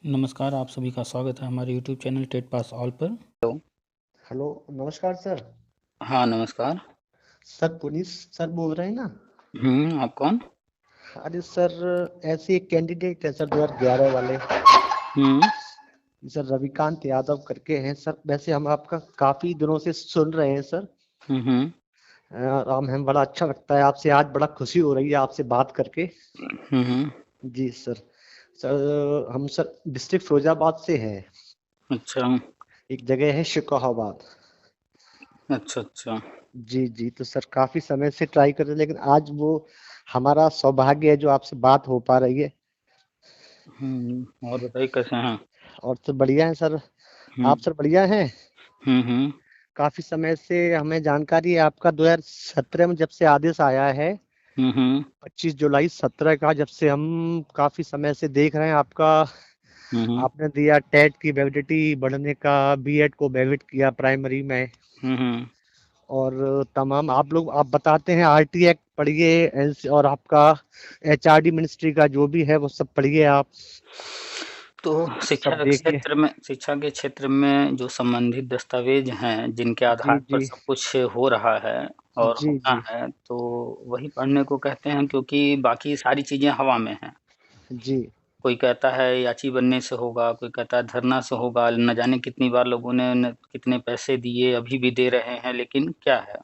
नमस्कार, आप सभी का स्वागत है हमारे YouTube channel TET pass all पर। हेलो। हेलो, नमस्कार सर। हाँ, नमस्कार। सर पुनीत सर बोल रहे हैं ना? आप कौन? अरे सर, ऐसे एक कैंडिडेट है सर 2011 वाले। हम्म। सर रविकांत यादव करके हैं सर। वैसे हम आपका काफी दिनों से सुन रहे हैं सर। हम्म। और हमें बड़ा अच्छा लगता है आपसे, आज बड़ा खुशी हो रही है आपसे बात करके। हम्म। जी सर। सर हम सर डिस्ट्रिक्ट फिरोजाबाद से हैं। अच्छा। एक जगह है शिकोहाबाद। अच्छा अच्छा। जी जी, तो सर काफी समय से ट्राई कर रहे हैं, लेकिन आज वो हमारा सौभाग्य है जो आपसे बात हो पा रही है। और बताइए कैसे हैं? और तो बढ़िया है सर। हम्म। आप सर बढ़िया हैं? हम्म। काफी समय से हमें जानकारी है आपका 2017 में जब से आदेश आया है। हम्म। 25 जुलाई 17 का, जब से हम काफी समय से देख रहे हैं आपका। हम्म। आपने दिया टेट की वैलिडिटी बढ़ने का, बीएड को वैलिड किया प्राइमरी में। हम्म। और तमाम आप बताते हैं आरटी एक्ट पढ़िए, और आपका एचआरडी मिनिस्ट्री का जो भी है वो सब पढ़िए आप। तो सब देखिए। शिक्षा के क्षेत्र में जो संबंधित दस्तावेज हैं जिनके जी आधार पर जी सब कुछ हो रहा है और जी होना जी है, तो वही पढ़ने को कहते हैं, क्योंकि बाकी सारी चीजें हवा में हैं। जी कोई कहता है याची बनने से होगा, कोई कहता है धरना से होगा, न जाने कितनी बार लोगों ने कितने पैसे दिए, अभी भी दे रहे हैं, लेकिन क्या है।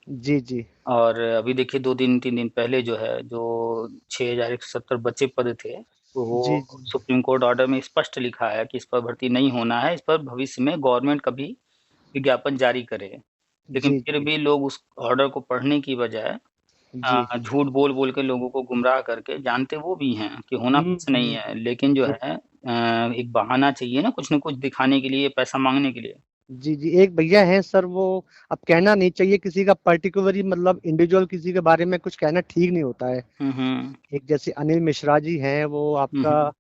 जी जी और अभी देखिए 2 दिन 3 दिन पहले जो है, जो 6170 बचे पद थे, तो जी वो जी सुप्रीम कोर्ट ऑर्डर में स्पष्ट लिखा है कि इस पर भर्ती नहीं होना है, इस पर भविष्य में गवर्नमेंट कभी विज्ञापन जारी करे। लेकिन जी फिर भी लोग उस ऑर्डर को पढ़ने की बजाय जी झूठ बोल-बोल के लोगों को गुमराह करके, जानते वो भी हैं कि होना कुछ नहीं हम्म। है, लेकिन जो जी है एक बहाना चाहिए ना, कुछ न कुछ दिखाने के लिए, पैसा माँगने के लिए। जी जी, एक भैया हैं सर, वो अब कहना नहीं चाहिए किसी का पर्टिकुलरली, मतलब इंडिविजुअल किसी के बारे में कुछ कहना ठीक नहीं होता है। हुँ, हुँ। एक जैसे अनिल मिश्रा जी हैं, वो हुँ, आपका हुँ।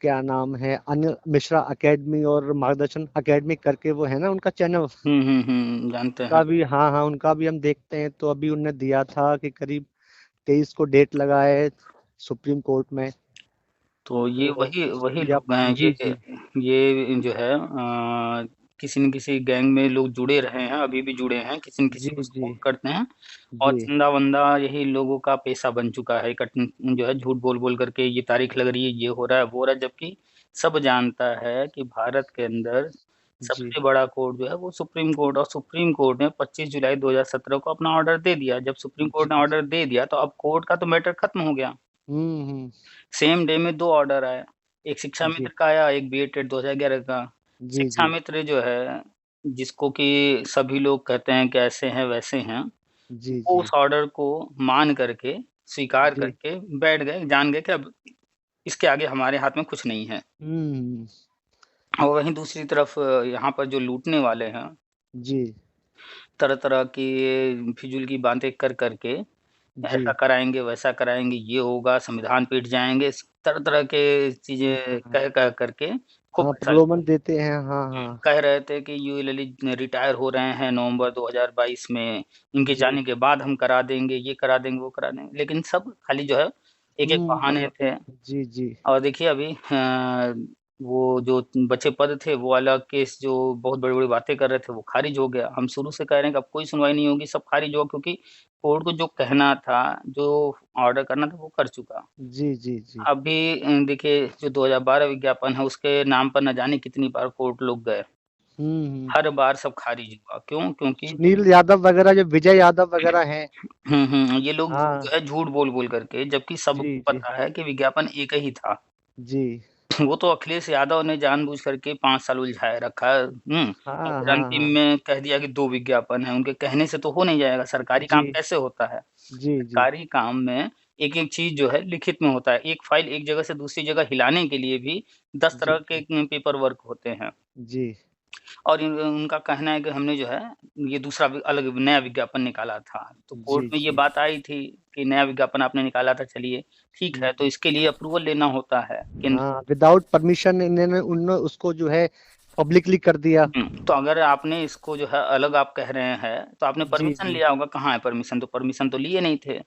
क्या नाम है, अनिल मिश्रा एकेडमी और मार्गदर्शन एकेडमी करके वो है ना उनका चैनल। हुँ, हुँ, हुँ, जानते हैं। उनका भी, हाँ हाँ, उनका भी हम देखते हैं। तो अभी उनने दिया था कि करीब 23 को डेट लगाए सुप्रीम कोर्ट में। तो ये तो वही वही या लोग हैं, जी जी ये जो है किसी न किसी गैंग में लोग जुड़े रहे हैं, अभी भी जुड़े हैं, किसी न किसी जी को जी सपोर्ट करते हैं। और जी चंदा-वंदा यही लोगों का पेशा बन चुका है, जो है झूठ बोल-बोल करके ये तारीख लग रही है, ये हो रहा है, वो हो रहा है, जबकि सब जानता है कि भारत के अंदर जी सबसे बड़ा कोर्ट जो है वो सुप्रीम कोर्ट, और सुप्रीम कोर्ट ने 25 जुलाई 2017 को अपना ऑर्डर दे दिया। जब सुप्रीम कोर्ट जी ने जी। ऑर्डर दे दिया, तो अब कोर्ट का तो मैटर खत्म हो गया। हम्म। सेम डे में 2 ऑर्डर आए, एक शिक्षा जी मित्र का आया, एक बीएड टेट 2011 का। जी शिक्षा जी मित्र जो है, जिसको कि सभी लोग कहते हैं कि ऐसे हैं, वैसे हैं, जी वो जी उस ऑर्डर को मान करके, स्वीकार जी। करके बैठ गए, जान गए कि अब इसके आगे हमारे हाथ में कुछ नहीं है। हुँ, और वहीं दूसरी तरफ यहाँ पर जो लूटने वाले हैं, जी, तरह-तरह की फिजूल की बातें कर के, जी। ऐसा कराएँगे, वैसा कराएँगे, ये होगा, संविधान पिट जाएँगे, तरह-तरह के चीज़ें हाँ, कह करके खूब हाँ, पैसा प्रलोभन देते हैं, हाँ, हाँ। कह रहे थे कि यूए ललित रिटायर हो रहे हैं नवंबर 2022 में, इनके जी, जाने के बाद हम करा देंगे, ये करा देंगे, वो करा देंगे। लेकिन सब खाली जो है एक-एक बहाने मतलब थे। जी, जी, और देखिए अभी वो जो बचे पद थे, वो वाला केस जो बहुत बड़ी-बड़ी बातें कर रहे थे, वो खारिज हो गया। हम शुरू से कह रहे हैं कि अब कोई सुनवाई नहीं होगी, सब खारिज होगा, क्योंकि कोर्ट को जो कहना था, जो ऑर्डर करना था, वो कर चुका। जी, जी, जी। अभी देखिए जो 2012 विज्ञापन है, उसके नाम पर न जाने कितनी बार कोर्ट लोग गए। हुँ, हुँ। हर बार सब खारिज हुआ। क्यों? क्योंकि जो सुनील यादव वगैरह, जो विजय यादव वगैरह हैं। ये लोग हाँ, जो है झूठ बोल-बोल करके, जबकि सबको जी, जी, पता है कि विज्ञापन एक ही था। जी। वो तो अखिलेश यादव ने जानबूझ करके 5 साल उलझाए रखा है, और हाँ, फिर हाँ, अंतिम हाँ। में कह दिया कि 2 विज्ञापन हैं, उनके कहने से तो हो नहीं जाएगा, सरकारी जी, काम कैसे होता है? जी, जी, सरकारी काम में एक-एक चीज़ जो है लिखित में होता है, एक फाइल एक जगह से दूसरी जगह हिलाने के लिए भी 10 जी, तरह के जी, पेपर वर्क होते हैं। जी, और उनका कहना है कि हमने जो है, ये दूसरा अलग नया विज्ञापन निकाला था। तो कोर्ट जी, में ये जी, बात आई थी कि नया विज्ञापन आपने निकाला था, चलिए ठीक जी, है, तो जी। इसके लिए अप्रूवल लेना होता है केंद्र हाँ, को। विदाउट परमिशन इन्होंने उन्होंने उसको जो है पब्लिकली कर दिया। तो अगर आपने इसको जो है अलग आप कह रहे हैं, तो आपने जी परमिशन जी। लिया होगा, कहाँ है परमिशन? तो परमिशन तो लिए नहीं थे।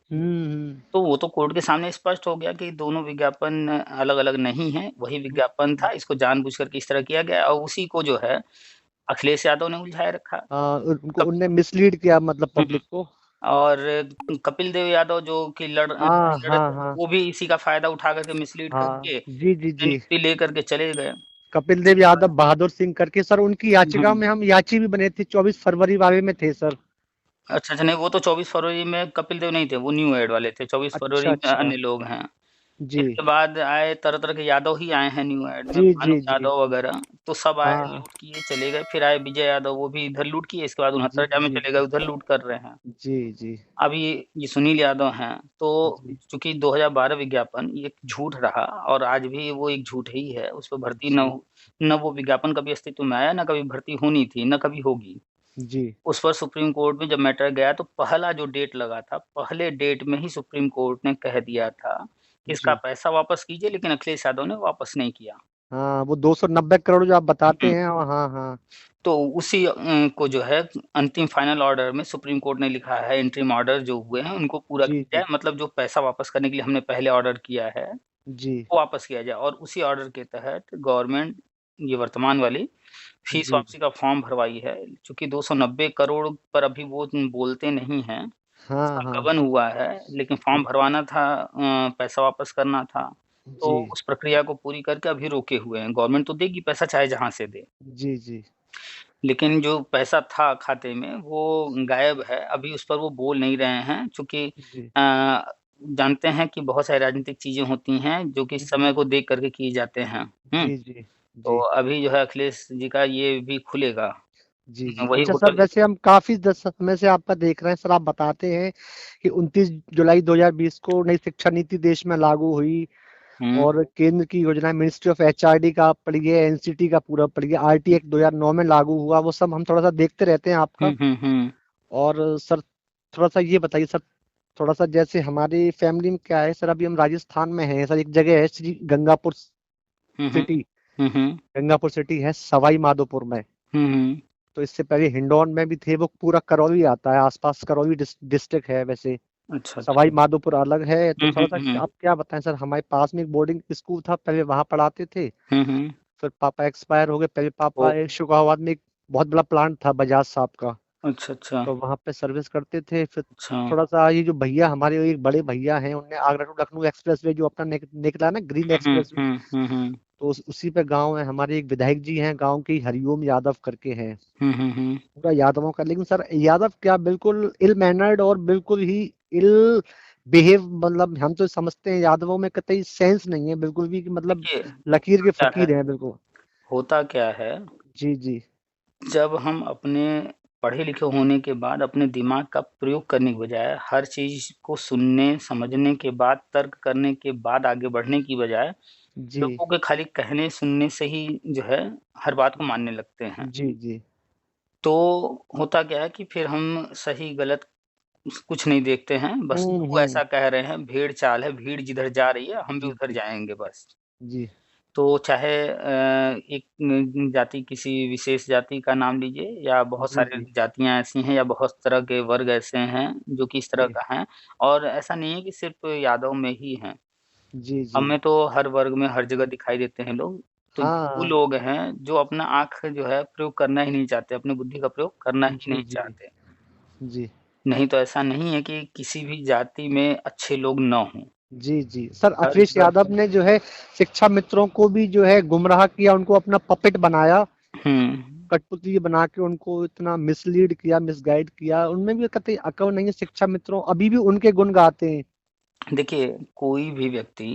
तो वो तो कोर्ट के सामने स्पष्ट हो गया कि दोनों विज्ञापन अलग-अलग नहीं हैं, वही विज्ञापन था, इसको जानबूझ कर के इस तरह किया गया और उसी को जो है अखिलेश यादव ने उलझाए रखा। उनको कप उनने मिसलीड किया मतलब हुँ, पब्लिक को। और कपिल देव यादव जो कि हाँ लड़े हाँ थे, हाँ वो भी इसी का फ़ायदा उठा कर के मिसलीड हाँ। करके जी जी जी। नियुक्ति लेकर के चले गए। कपिल देव यादव, बहादुर सिंह करके सर, उनकी याचिका हुँ। में हम याची भी बने थे, 24 फरवरी वाले में थे सर। अच्छा, अच्छा, नहीं वो तो 24 फरवरी में कपिल देव नहीं थे, वो न्यू ऐड वाले थे, 24 फरवरी अच्छा में अच्छा। अन्य लोग हैं। जी इसके बाद आए तरह-तरह के यादव ही आए हैं न्यू ऐड में, जी भानु जी जी। यादव वगैरह, तो सब आए, हाँ। लूट किए, चले गए। फिर आए विजय यादव, वो भी इधर लूट किए, इसके बाद जी 69 में जी चले गए, उधर लूट कर रहे हैं। जी जी अब ये सुनील यादव हैं, तो जी चूँकि 2012 विज्ञापन ये एक झूठ रहा और आज भी वो एक झूठ ही है, उस पे भर्ती जी न वो विज्ञापन कभी अस्तित्व में आया, ना कभी भर्ती होनी थी, ना कभी होगी। जी उस पर सुप्रीम कोर्ट में जब मैटर गया तो पहला जो डेट लगा था, पहले डेट में ही सुप्रीम कोर्ट ने कह दिया था कि इसका जी। पैसा वापस कीजिए, लेकिन अखिलेश यादव ने वापस नहीं किया। हाँ, वो 290 करोड़ जो आप बताते हुँ, हैं, हाँ हाँ। तो उसी को जो है अंतिम फाइनल ऑर्डर में सुप्रीम कोर्ट ने लिखा है इंटरिम ऑर्डर जो हुए हैं उनको पूरा जी किया जी जाए, मतलब जो पैसा वापस करने के लिए हमने पहले ऑर्डर किया है, जी वो वापस किया जाए और उसी ऑर्डर के तहत गवर्नमेंट ये वर्तमान वाली फीस जी। वापसी का फॉर्म भरवाई है। चूँकि 290 करोड़ पर अभी वो बोलते नहीं हैं, हाँ उसका हाँ। गबन हुआ है, लेकिन फॉर्म भरवाना था, पैसा वापस करना था, तो जी उस प्रक्रिया को पूरी करके अभी रोके हुए हैं। गवर्नमेंट तो देगी पैसा चाहे जहाँ से दे, जी जी लेकिन जो पैसा था खाते में वो गायब है, अभी उस पर वो बोल नहीं रहे हैं चूँकि जी जानते हैं कि बहुत सारी राजनीतिक चीज़ें होती हैं, जो कि समय को देख कर के किए जाते हैं। हुँ? जी जी तो जी अभी जो है अखिलेश जी का ये भी खुलेगा। जी जी। वही अच्छा सर, होटल वैसे हम काफी समय से आपका देख रहे हैं सर, आप बताते हैं कि 29 जुलाई 2020 को नई शिक्षा नीति देश में लागू हुई हुँ, और केंद्र की योजना मिनिस्ट्री ऑफ एचआरडी का पढ़िए, एनसीटी का पूरा पढ़िए, आरटी एक्ट 2009 में लागू हुआ, वो सब हम थोड़ा सा देखते रहते हैं आपका। हुँ, हुँ, हुँ। और सर, थोड़ा सा ये बताइए सर, थोड़ा सा जैसे हमारी फैमिली में क्या है सर, अभी हम राजस्थान में हैं सर, एक जगह है श्री गंगापुर हुँ, हुँ। सिटी। हुँ, हुँ। गंगापुर सिटी है सवाई माधोपुर में। हुँ, हुँ। तो इससे पहले हिंडौन में भी थे, वो पूरा करौली आता है, आसपास करौली डिस्ट्रिक्ट है वैसे। अच्छा, अच्छा। सवाई माधोपुर अलग है। तो हुँ, हुँ, थोड़ा सा हुँ। आप क्या बताएं सर, हमारे पास में एक बोर्डिंग स्कूल था, पहले वहां पढ़ाते थे। हुँ, हुँ। फिर पापा एक्सपायर हो गए, पहले पापा ओह! एक शुगाबाद में एक बहुत बड़ा प्लांट था बजाज साहब का, अच्छा, अच्छा। तो वहां पे सर्विस करते थे। फिर अच्छा। थोड़ा सा ये जो भैया हमारे एक बड़े भैया हैं, उनने Agra to Lucknow expressway जो अपना निकला ना, ग्रीन हुँ, एक्सप्रेस वे, हुँ, हुँ, हुँ। तो उसी पे गांव है हमारे, एक विधायक जी हैं गांव के, हरिओम यादव करके हैं, हुँ, हुँ, हुँ। पूरा यादवों का। लेकिन सर यादव क्या बिल्कुल इल मैनर्ड और बिल्कुल ही इल बिहेव, मतलब हम तो समझते हैं यादवों में कतई सेंस नहीं है बिल्कुल भी, कि मतलब देखिए, लकीर होता के क्या है फकीर हैं बिल्कुल। होता क्या है, जी जी जब हम अपने पढ़े-लिखे होने के बाद अपने दिमाग का प्रयोग करने के बजाय हर चीज़ को सुनने, समझने के बाद, तर्क करने के बाद आगे बढ़ने की बजाय, जी लोगों के खाली कहने, सुनने से ही जो है हर बात को मानने लगते हैं। जी जी तो होता क्या है कि फिर हम सही-गलत कुछ नहीं देखते हैं, बस लोग हम्म। ऐसा कह रहे हैं, भेड़-चाल है, भीड़ जिधर जा रही है, हम भी जी उधर जी जाएँगे बस। जी तो चाहे एक जाति किसी विशेष जाति का नाम लीजिए या बहुत जी सारी जी जातियाँ ऐसी हैं या बहुत तरह के वर्ग ऐसे हैं, जो कि इस तरह जी का हैं और ऐसा नहीं है कि सिर्फ़ यादव में ही हैं। जी जी। हमें तो हर वर्ग में हर जगह दिखाई देते हैं लोग। तो ये वो हाँ। लोग हैं जो अपना आँख जो है प्रयोग करना ही नहीं चाहते, अपनी बुद्धि का प्रयोग करना ही जी नहीं जी चाहते। जी नहीं तो ऐसा नहीं है कि किसी भी जाति में अच्छे लोग ना हों। जी जी। सर हर अखिलेश जगह यादव ने जो है शिक्षा मित्रों को भी जो है गुमराह किया, उनको अपना पपेट बनाया, हुँ। कठपुतली बना के उनको इतना मिसलीड किया, मिसगाइड किया, उनमें भी कतई अकल नहीं है। शिक्षा मित्रों अभी भी उनके गुण गाते हैं। देखिए, कोई भी व्यक्ति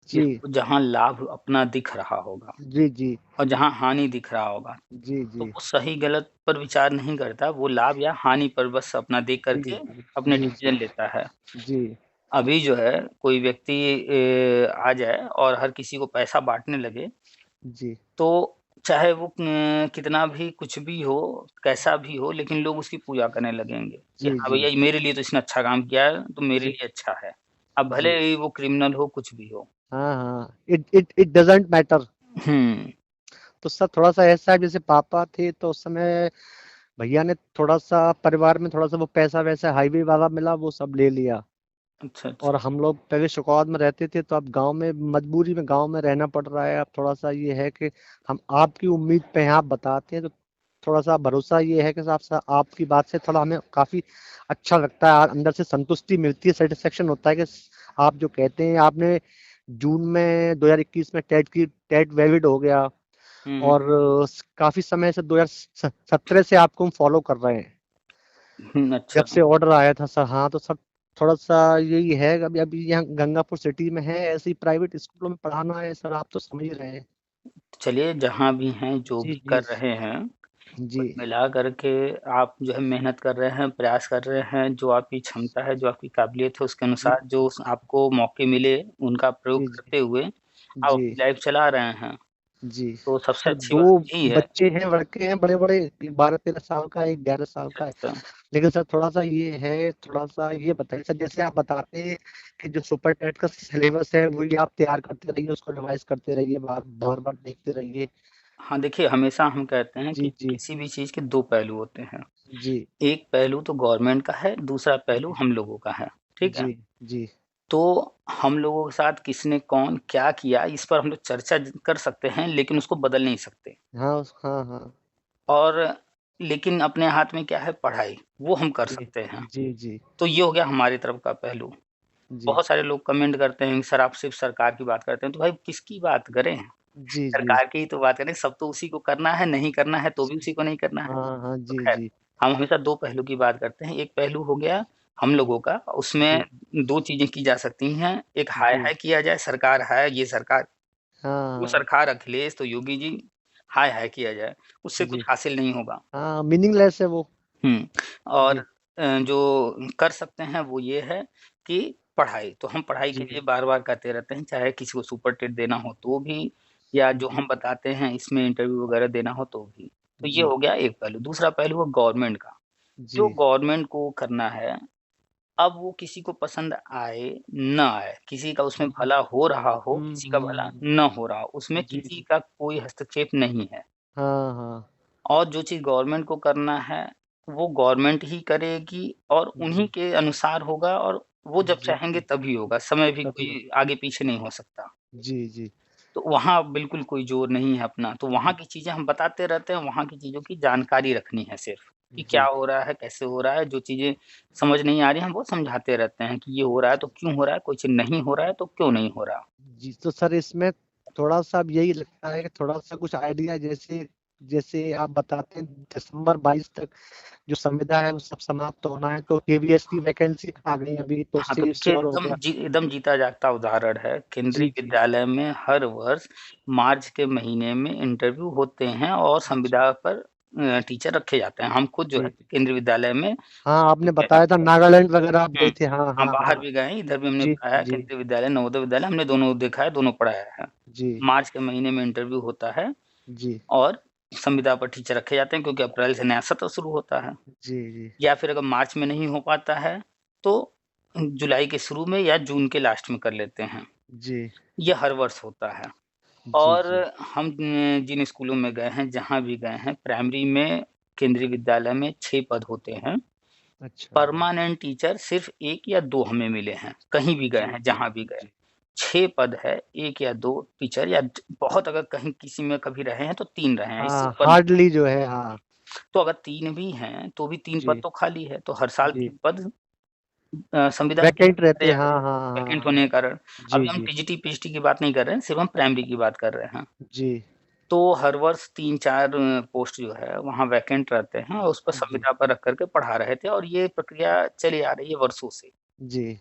जी जिसको जहाँ लाभ अपना दिख रहा होगा जी जी और जहाँ हानि दिख रहा होगा, जी तो जी वो सही-गलत पर विचार नहीं करता, वो लाभ या हानि पर बस अपना देख कर जी के जी अपने जी जी डिसीज़न लेता है। जी अभी जो है कोई व्यक्ति आ जाए और हर किसी को पैसा बाँटने लगे, जी तो चाहे वो कितना भी कुछ भी हो, कैसा भी हो, लेकिन लोग उसकी पूजा करने लगेंगे कि जी हाँ जी भैया, ये मेरे लिए तो इसने अच्छा काम किया है, तो मेरे जी लिए अच्छा है। अब भले जी। ही वो क्रिमिनल हो, कुछ भी हो। हाँ हाँ, it it it doesn't matter. हुँ। तो सर थोड़ा-सा ऐसा है, जैसे पापा थे तो उस समय भैया ने थोड़ा-सा परिवार में थोड़ा-सा वो पैसा-वैसा हाईवे वाला मिला, वो सब ले लिया। अच्छा, और अच्छा। हम लोग पहले शुरुआत में रहते थे, तो अब गाँव में मजबूरी में गाँव में रहना पड़ रहा है। अब थोड़ा-सा ये है कि हम आपकी उम्मीद पे हैं, आप बताते हैं तो थोड़ा-सा भरोसा ये है कि साहब सा आपकी बात से थोड़ा हमें काफ़ी अच्छा लगता है, अंदर से संतुष्टि मिलती है, सैटिस्फैक्शन होता है कि आप जो कहते हैं, आपने जून में 2021 में टेट वैलिड हो गया। हुँ, और काफ़ी समय से 2017 से आपको हम फॉलो कर रहे हैं। हुँ, जब अच्छा। से ऑर्डर आया था सर, हाँ, तो सर थोड़ा-सा यही है, अभी अभी यहाँ गंगापुर सिटी में है, ऐसे ही प्राइवेट स्कूलों में पढ़ाना है सर, आप तो समझ ही रहे हैं। चलिए, जहाँ भी हैं, जो जी, भी जी, कर रहे हैं, जी, कुल मिला कर के आप जो है मेहनत कर रहे हैं, प्रयास कर रहे हैं, जो आपकी क्षमता है, जो आपकी काबिलियत है, उसके जी, अनुसार जो आपको मौके मिले, उनका प्रयोग जी, करते हुए आप जी, अपनी लाइफ़ चला रहे हैं, जी। तो सबसे सर अच्छी 2 बात यही है। बच्चे हैं, लड़के हैं बड़े-बड़े, एक 12-13 साल का है, एक 11 साल अच्छा, का है। अच्छा। लेकिन सर थोड़ा-सा ये है, थोड़ा-सा ये बताइए सर, जैसे आप बताते हैं कि जो सुपर टेट का सिलेबस है, वही आप तैयार करते रहिए, उसको रिवाइज़ करते रहिए, बार-बार देखते रहिए। हाँ, देखिए, हमेशा हम कहते हैं कि जी, जी, किसी भी चीज़ के 2 पहलू होते हैं। जी, एक पहलू तो गवर्नमेंट का है, दूसरा पहलू जी, हम लोगों का है, ठीक है? जी, जी। तो हम लोगों के साथ किसने कौन क्या किया, इस पर हम लोग चर्चा ज कर सकते हैं, लेकिन उसको बदल नहीं सकते। हाँ, हाँ। और लेकिन अपने हाथ में क्या है, पढ़ाई, वो हम कर जी, सकते हैं। जी, जी, तो ये हो गया हमारी तरफ का पहलू। जी, बहुत सारे लोग कमेंट करते हैं, सर आप सिर्फ़ सरकार की बात करते हैं, तो भाई किसकी बात करें? जी, जी, सरकार की ही तो बात करें, सब तो उसी को करना है, नहीं करना है तो भी जी। उसी को नहीं करना है। हाँ, हाँ, तो जी, ख़ैर, जी, हम हमेशा 2 पहलू की बात करते हैं। एक पहलू हो गया हम लोगों का, उसमें जी, 2 चीज़ें की जा सकती हैं। एक जी। हाय-हाय किया जाए, सरकार है, ये सरकार, वो हाँ, सरकार अखिलेश तो योगी जी, हाय-हाय किया जाए, उससे कुछ जी। हासिल नहीं होगा। हाँ, मीनिंगलेस है वो। हुँ, और जी, जो कर सकते हैं वो ये है कि पढ़ाई, तो हम पढ़ाई के लिए जी, बार-बार कहते रहते हैं, चाहे किसी को सुपर टेट देना हो तो भी, या जो जी, हम बताते हैं इसमें इंटरव्यू वगैरह देना हो तो भी। तो ये जी, हो गया एक पहलू, दूसरा पहलू है गवर्नमेंट का। जो जी, गवर्नमेंट को करना है, अब वो किसी को पसंद आए, ना आए, किसी का उसमें हुँ, भला हो रहा हो, हुँ, किसी का भला हुँ। ना हो रहा हो, उसमें जी, किसी जी। का कोई हस्तक्षेप नहीं है। हाँ, हाँ। और जो चीज़ गवर्नमेंट को करना है, वो गवर्नमेंट ही करेगी और उन्हीं जी, के अनुसार होगा, और वो जब जी, चाहेंगे जी। तभी होगा, समय भी तभी हो कोई आगे-पीछे नहीं हो सकता। जी, जी, तो वहाँ बिल्कुल कोई ज़ोर नहीं है अपना, तो वहाँ की चीज़ें हम बताते रहते हैं, वहाँ की चीज़ों की जानकारी रखनी है सिर्फ़, कि क्या जी, हो रहा है, कैसे हो रहा है, जो चीज़ें समझ नहीं आ रही हैं, हम वो समझाते रहते हैं कि ये हो रहा है तो क्यों हो रहा है, कोई चीज़ नहीं हो रहा है तो क्यों नहीं हो रहा। जी। तो सर इसमें थोड़ा-सा अब यही लगता है कि थोड़ा-सा कुछ आइडिया, जैसे जैसे आप बताते हैं दिसंबर 22 तक जो संविदा है वो सब समाप्त होना है, तो केवीएस की वैकेंसी आ गई अभी, तो हाँ, तो उससे देखिए, श्योर हो गया। एकदम जीता-जागता उदाहरण है, केंद्रीय जी, जी, विद्यालय में हर वर्ष मार्च के महीने में इंटरव्यू होते हैं और जी, संविदा पर टीचर रखे जाते हैं। हम खुद जो है जी। केंद्रीय विद्यालय में हाँ, आपने गए हैं। बताया था नागालैंड वगैरह आप हुँ, गए थे। हाँ, हाँ, हाँ, बाहर हाँ। भी गए हैं, इधर भी हमने जी, पढ़ाया है, जी, केंद्रीय विद्यालय, नवोदय विद्यालय, हमने दोनों देखा है, दोनों पढ़ाया है। जी, मार्च के महीने में इंटरव्यू होता है जी, और संविदा पर टीचर रखे जाते हैं, क्योंकि अप्रैल से नया सत्र शुरू होता है। जी, जी, या फिर अगर मार्च में नहीं हो पाता है, तो जुलाई के शुरू में या जून के लास्ट में कर लेते हैं। जी, ये हर वर्ष होता है। जी, और जी। हम जिन स्कूलों में गए हैं, जहाँ भी गए हैं, प्राइमरी में केंद्रीय विद्यालय में 6 पद होते हैं। अच्छा। परमानेंट टीचर सिर्फ़ 1 या 2 हमें मिले हैं, कहीं भी गए जी, हैं, जी, जहाँ भी गए। जी। 6 पद है, 1 या 2 टीचर, या बहुत अगर कहीं किसी में कभी रहे हैं तो 3 रहे हैं, इससे हाँ, ऊपर नहीं। हार्डली जो है, हाँ। तो अगर 3 भी हैं, तो भी 3 पद जी, तो खाली है, तो हर साल जी। 3 पद संविदा वैकेंट रहते भरे हैं, जाते हाँ, हैं, हाँ, हाँ, वैकेंट हाँ। होने के कारण। जी, अभी हम जी, टीजीटी, पीएचडी की बात नहीं कर रहे हैं, सिर्फ़ हम प्राइमरी की बात कर रहे हैं। जी, तो हर वर्ष 3-4 पोस्ट जो है वहाँ वैकेंट रहते हैं, और उस पर जी, संविदा पर रख कर के पढ़ा रहे थे, और ये प्रक्रिया चली आ रही है वर्षों से। जी,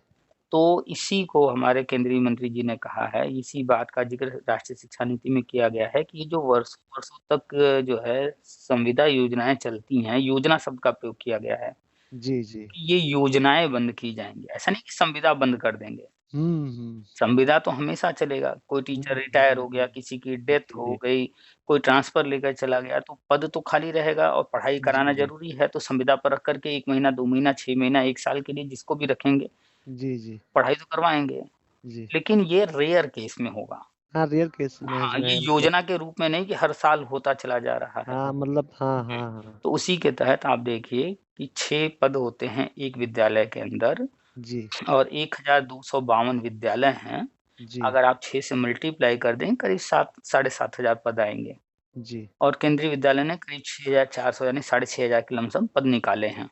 तो इसी को हमारे केंद्रीय मंत्री जी ने कहा है, इसी बात का ज़िक्र राष्ट्रीय शिक्षा नीति में किया गया है कि ये जो वर्षों तक जो है संविदा योजनाएँ चलती हैं, योजना शब्द का प्रयोग किया गया है, जी, जी। कि ये योजनाएँ बंद की जाएँगी। ऐसा नहीं कि संविदा बंद कर देंगे। हुँ, हुँ। संविदा तो हमेशा चलेगा, कोई हुँ, टीचर हुँ, रिटायर हुँ, हो गया, हुँ। किसी की डेथ जी, हो जी। गई, कोई ट्रांसफ़र लेकर चला गया, तो पद तो खाली रहेगा, और पढ़ाई जी, कराना जी। ज़रूरी है, तो संविदा पर रख कर के 1 महीना, 2 महीना, 6 महीना, 1 साल के लिए जिसको भी रखेंगे, जी, जी, पढ़ाई तो करवाएँगे। जी। लेकिन ये रेयर केस में होगा। हाँ, रेयर केस में हाँ, जो ये है मतलब। योजना के रूप में नहीं कि हर साल होता चला जा रहा है। हाँ, मतलब हाँ, हाँ, हाँ। तो उसी के तहत आप देखिए कि 6 पद होते हैं एक विद्यालय के अंदर, जी, और 1252 विद्यालय हैं। जी, अगर आप 6 से मल्टीप्लाई कर दें, करीब 7 साढ़े 7,000 पद आएँगे। जी, और केंद्रीय विद्यालय ने करीब 6,400 यानी साढ़े 6,000 के लमसम पद निकाले हैं।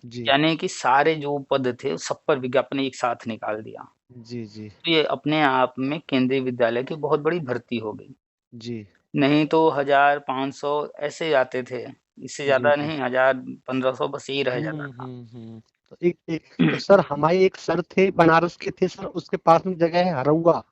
जी, यानी कि सारे जो पद थे, सब पर विज्ञापन एक साथ निकाल दिया। जी, जी, तो ये अपने आप में केंद्रीय विद्यालय की बहुत बड़ी भर्ती हो गई। जी, नहीं तो 1000, 500 ऐसे आते थे। इससे जी, ज़्यादा जी। नहीं, 1000, 1500 बस यही रह जाता हुँ, था। हुँ, हुँ। तो एक एक तो सर हमारे एक सर थे बनारस के थे सर, उसके पास में जगह है हरौआ।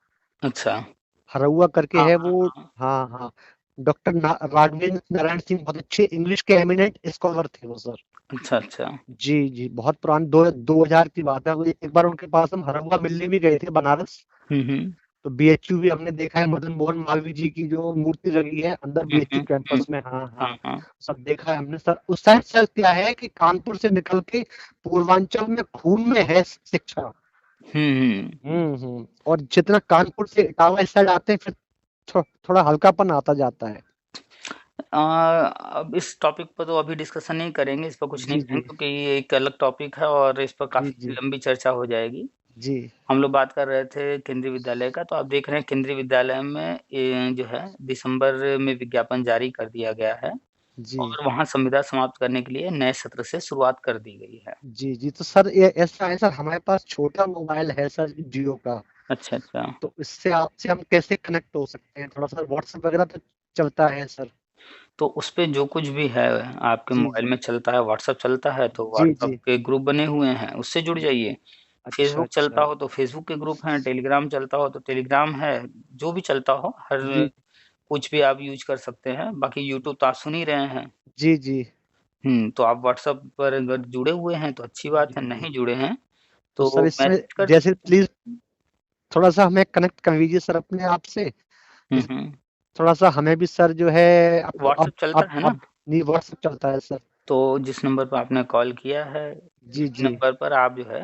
अच्छा। हरौआ करके हाँ, है हाँ, वो। हाँ। हाँ, हाँ। डॉक्टर राघवेंद्र नारायण सिंह बहुत अच्छे इंग्लिश के एमिनेंट स्कॉलर थे वो सर। अच्छा, अच्छा। जी, जी, बहुत पुरानी दो 2000 की बात है। वो एक बार उनके पास हम हरौआ मिलने भी गए थे बनारस। हुँ, हुँ। तो बीएचयू भी हमने देखा है, मदन मोहन मालवीय जी की जो मूर्ति लगी है अंदर हुँ, बीएचयू हुँ, हुँ। कैंपस में। हाँ, हाँ, हाँ। हाँ। सब देखा है हमने सर। उस साइड सर क्या है कि कानपुर से निकल के पूर्वांचल में खून में है शिक्षा। हुँ, हुँ। और जितना कानपुर से इटावा इस साइड आते हैं फिर थोड़ा हल्कापन आता जाता है। अब इस टॉपिक पर तो अभी डिस्कशन नहीं करेंगे, इस पर कुछ नहीं जी, कहेंगे जी, क्योंकि ये एक अलग टॉपिक है और इस पर जी, काफ़ी जी, लंबी चर्चा हो जाएगी। जी, हम लोग बात कर रहे थे केंद्रीय विद्यालय का, तो आप देख रहे हैं केंद्रीय विद्यालय में जो है दिसंबर में विज्ञापन जारी कर दिया गया है, जी, और वहाँ संविदा समाप्त करने के लिए नए सत्र से शुरुआत कर दी गई है। जी, जी। तो सर ये ऐसा है सर, हमारे पास छोटा मोबाइल है सर जियो का। अच्छा, अच्छा। तो इससे आपसे हम कैसे कनेक्ट हो सकते हैं? थोड़ा सा व्हाट्सएप वगैरह तो चलता है सर। तो उस पे जो कुछ भी है आपके जी, मोबाइल जी, में चलता है, व्हाट्सएप चलता है तो जी, व्हाट्सएप जी। के ग्रुप बने हुए हैं, उससे जुड़ जाइए। अच्छा, फेसबुक चलता अच्छा। हो तो फेसबुक के ग्रुप हैं, टेलीग्राम चलता हो तो टेलीग्राम है, जो भी चलता हो हर जी, कुछ भी आप यूज़ कर सकते हैं। बाकी यूट्यूब तो आप सुन ही रहे हैं। जी, जी, तो आप व्हाट्सएप पर अगर जुड़े हुए हैं तो अच्छी बात जी, है, जी। नहीं जुड़े हैं तो तो सर इसमें मैसेज कर जैसे दीजिए। प्लीज थोड़ा सा हमें कनेक्ट कर लीजिए सर अपने आप से। हुँ, इस हुँ। थोड़ा सा हमें भी सर जो है अब अब व्हाट्सएप चलता है ना? अब नहीं, व्हाट्सएप चलता है सर। तो जिस नंबर पर आपने कॉल किया है, जी, इसी जी। नंबर पर आप जो है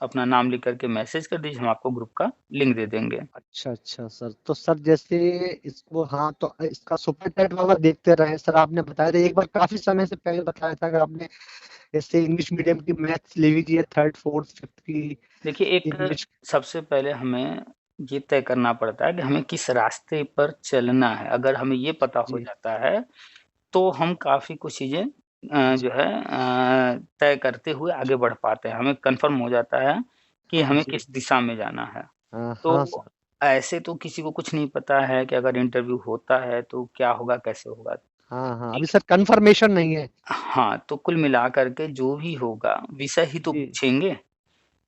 अपना नाम लिख कर के मैसेज कर दीजिए, हम आपको ग्रुप का लिंक दे देंगे। अच्छा, अच्छा सर। तो सर जैसे इसको, हाँ, तो इसका सुपर चैट वाला देखते रहे सर। आपने बताया था एक बार, काफी समय से पहले बताया था, अगर आपने जैसे इंग्लिश मीडियम की मैथ्स ले लीजिए, थर्ड फोर्थ फिफ्थ की देखिए, एक इंग्लिश। सबसे पहले हमें ये तय करना पड़ता है कि हमें किस रास्ते पर चलना है। अगर हमें ये पता हो जी, जाता है, तो हम काफ़ी कुछ चीज़ें जी, जो है तय करते हुए आगे बढ़ पाते हैं। हमें कन्फर्म हो जाता है कि हमें जी। किस दिशा में जाना है। हाँ, हाँ तो सर। ऐसे तो किसी को कुछ नहीं पता है कि अगर इंटरव्यू होता है तो क्या होगा, कैसे होगा? हाँ, हाँ, अभी ठीक सर कंफर्मेशन नहीं है। है। हाँ, तो कुल मिलाकर के जो भी होगा, विषय ही तो जी। पूछेंगे।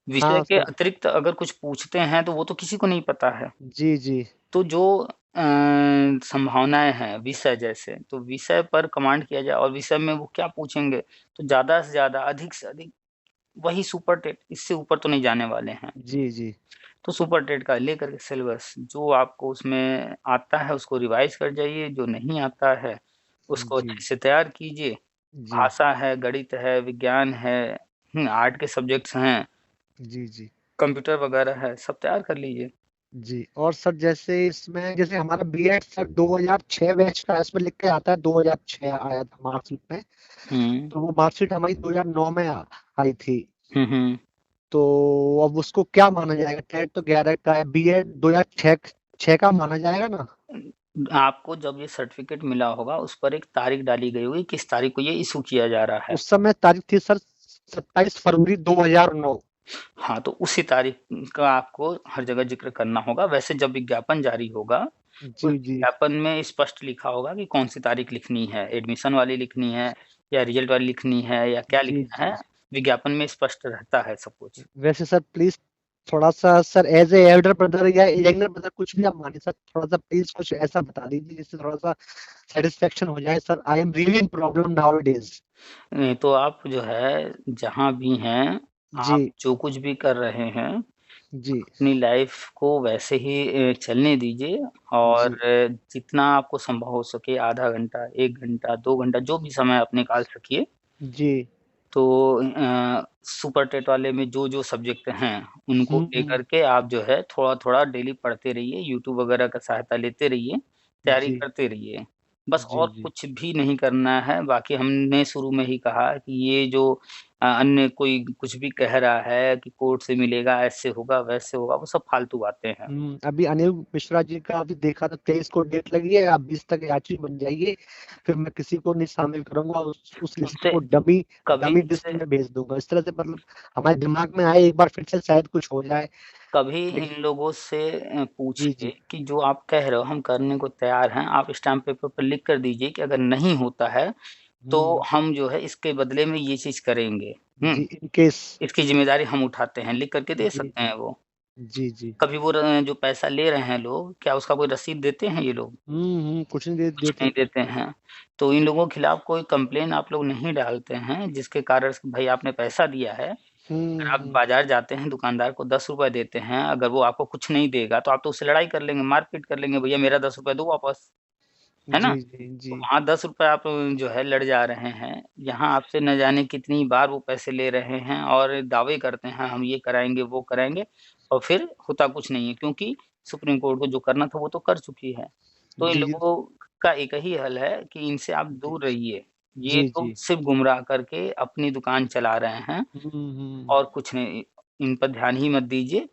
विषय हाँ के सर। अतिरिक्त अगर कुछ पूछते हैं तो वो तो किसी को नहीं पता है। जी, जी, तो जो संभावनाएँ हैं विषय जैसे, तो विषय पर कमांड किया जाए और विषय में वो क्या पूछेंगे, तो ज़्यादा से ज़्यादा, अधिक से अधिक वही सुपर टेट, इससे ऊपर तो नहीं जाने वाले हैं। जी, जी, तो सुपर टेट का लेकर के सिलेबस जो आपको उसमें आता है उसको रिवाइज़ कर जाइए, जो नहीं आता है उसको जी, अच्छे से तैयार कीजिए। जी, भाषा है, गणित है, विज्ञान है, आर्ट के सब्जेक्ट्स हैं, जी, जी, कंप्यूटर वगैरह है, सब तैयार कर लीजिए। जी। और सर जैसे इसमें, जैसे हमारा बीएड सर 2006 बैच का है, इसमें लिख के आता है 2006 आया था मार्कशीट में। हुँ। तो वो मार्कशीट हमारी 2009 में आई थी। हुँ, हुँ। तो अब उसको क्या माना जाएगा? टेट तो 11 का है, बीएड 2006 6 का माना जाएगा ना? आपको जब ये सर्टिफ़िकेट मिला होगा, उस पर एक तारीख डाली गई होगी, किस तारीख को ये इश्यू किया जा रहा है। उस समय तारीख थी सर 27 फरवरी 2009। हाँ, तो उसी तारीख का आपको हर जगह ज़िक्र करना होगा। वैसे जब विज्ञापन जारी होगा, उस जी, जी, विज्ञापन में स्पष्ट लिखा होगा कि कौन-सी तारीख लिखनी है, एडमिशन वाली लिखनी है या रिज़ल्ट वाली लिखनी है या क्या जी, लिखना जी। है, विज्ञापन में स्पष्ट रहता है सब कुछ। वैसे सर प्लीज थोड़ा सा sir, as a elder brother या यंगर ब्रदर, कुछ भी आप मानिए सर, थोड़ा सा प्लीज कुछ ऐसा बता दीजिए जिससे थोड़ा सा सेटिस्फेक्शन हो जाए sir. I am really in problem now days. नहीं तो आप जो है, जहाँ भी हैं, आप जी, जो कुछ भी कर रहे हैं जी, अपनी लाइफ को वैसे ही चलने दीजिए, और जी, जितना आपको संभव हो सके आधा घंटा, 1 घंटा, 2 घंटा जो भी समय आप निकाल सकिए, जी, तो सुपर टेट वाले में जो सब्जेक्ट हैं उनको लेकर के आप जो है थोड़ा-थोड़ा डेली पढ़ते रहिए, यूट्यूब वगैरह का सहायता लेते रहिए, तैयारी जी, करते रहिए। बस जी, और जी। कुछ भी नहीं करना है, बाकी हमने शुरू में ही कहा कि ये जो अन्य कोई कुछ भी कह रहा है कि कोर्ट से मिलेगा, ऐसे होगा, वैसे होगा, वो सब फालतू बातें हैं। अभी अनिल मिश्रा जी का अभी देखा था 23 को डेट लगी है, आप 20 तक याची बन जाइए, फिर मैं किसी को नहीं शामिल करूंगा, उस लिस्ट उनसे को डमी कभी डमी लिस्ट इनसे में भेज दूंगा। इस तरह से मतलब हमारे दिमाग में आए एक बार फिर से शायद कुछ हो जाए। कभी इन लेकिन लोगों से जी, पूछिए जी। कि जो आप कह रहे हो हम करने को तैयार हैं, आप स्टैम्प पेपर पर लिख कर दीजिए कि अगर नहीं होता है, तो हुँ, हम जो है इसके बदले में ये चीज़ करेंगे। जी, इन केस इसकी ज़िम्मेदारी हम उठाते हैं, लिख कर के दे जी, सकते हैं वो। जी, जी। कभी वो जो पैसा ले रहे हैं लोग, क्या उसका कोई रसीद देते हैं ये लोग? कुछ नहीं दे कुछ देते। नहीं देते हैं। तो इन लोगों के खिलाफ कोई कंप्लेन आप लोग नहीं डालते हैं, जिसके कारण से भई आपने पैसा दिया है, अगर आप हुँ, बाज़ार जाते हैं, दुकानदार को ₹10 देते हैं, अगर वो आपको कुछ नहीं देगा, तो आप तो उससे लड़ाई कर लेंगे, मारपीट कर लेंगे, भैया मेरा ₹10 दो वापस, है ना? जी, जी, तो जी। वहाँ ₹10 आप जो है लड़ जा रहे हैं, यहाँ आपसे न जाने कितनी बार वो पैसे ले रहे हैं और दावे करते हैं, हम ये कराएँगे, वो कराएँगे और फिर होता कुछ नहीं है, क्योंकि सुप्रीम कोर्ट को जो करना था, वो तो कर चुकी है। तो इन जी, जी, लोगों का एक ही हल है कि इनसे आप जी, दूर रहिए। ये जी, लोग जी। सिर्फ़ गुमराह करके अपनी दुकान चला रहे हैं हुँ, हुँ। और कुछ नहीं। इन पर ध्यान ही मत दीजिए।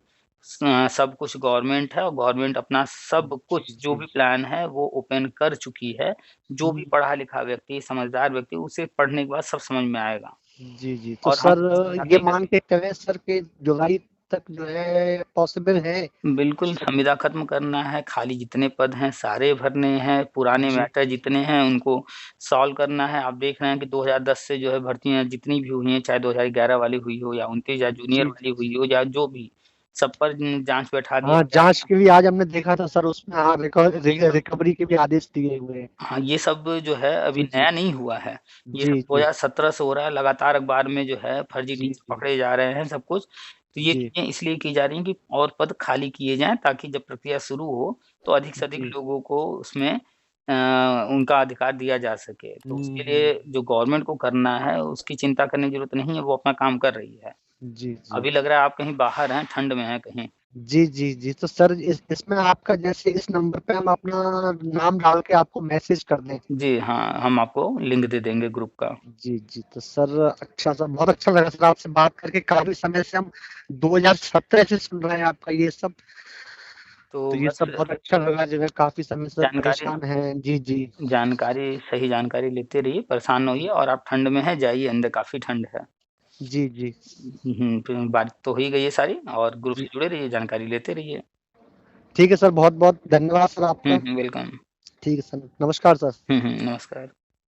सब कुछ गवर्नमेंट है और गवर्नमेंट अपना सब जी, कुछ जो जी। भी प्लान है वो ओपन कर चुकी है। जो भी हुँ। पढ़ा-लिखा व्यक्ति, समझदार व्यक्ति उसे पढ़ने के बाद सब समझ में आएगा जी, जी। तो और हम सर ये ताकि मान के चलें सर कि जुलाई तक जो है पॉसिबल है? बिल्कुल सर संविदा खत्म करना है, खाली जितने पद हैं सारे भरने हैं, पुराने जी, मैटर जितने हैं उनको सॉल्व करना है। आप देख रहे हैं कि 2010 से जो है भर्तियाँ जितनी भी हुई हैं, चाहे 2011 वाली हुई हो या 29 या जूनियर जी, वाली जी, हुई जी। हो या जो भी, सब पर जाँच बैठा दिया हाँ, गया जाँच है। के लिए आज हमने देखा था सर उसमें हाँ, ये सब रिकवरी के भी आदेश दिए हुए हैं। हाँ, ये सब जो है अभी जी, जी। नया नहीं हुआ है। ये सब जी, जी। 2017 से हो रहा है, लगातार अखबार में जो है फर्जी जी, टीचर जी। पकड़े जा रहे हैं सब कुछ। तो ये जी, चीज़ें इसलिए की जा रही हैं कि और पद खाली किए जाएँ ताकि जब प्रक्रिया शुरू हो, तो अधिक से अधिक जी। लोगों को उसमें उनका अधिकार दिया जा सके। तो हुँ, उसके हुँ। लिए जो गवर्नमेंट को करना है, उसकी चिंता करने की ज़रूरत नहीं है, वो अपना काम कर रही है। जी, जी। अभी लग रहा है आप कहीं बाहर हैं, ठंड में हैं कहीं। जी, जी, जी। तो सर इसमें आपका जैसे इस नंबर पे हम अपना नाम डाल के आपको मैसेज कर दें। जी हाँ, हम आपको लिंक दे देंगे ग्रुप का। जी, जी। तो सर अच्छा सर बहुत अच्छा लगा सर आपसे बात करके, काफ़ी समय से हम 2017 से सुन रहे हैं आपका ये सब। तो तो ये बस सब बहुत अच्छा लगा जो है काफ़ी समय से जानकारी परेशान हैं। जी, जी। सही जानकारी लेते रहिए, परेशान ना होइए और आप ठंड में हैं, जाइए अंदर काफ़ी ठंड है। जी, जी। तो बात तो हो ही गई है सारी और ग्रुप जी। से जुड़े रहिए, जानकारी लेते रहिए। ठीक है सर, बहुत-बहुत धन्यवाद सर आपका। वेलकम। ठीक है सर, नमस्कार सर। नमस्कार।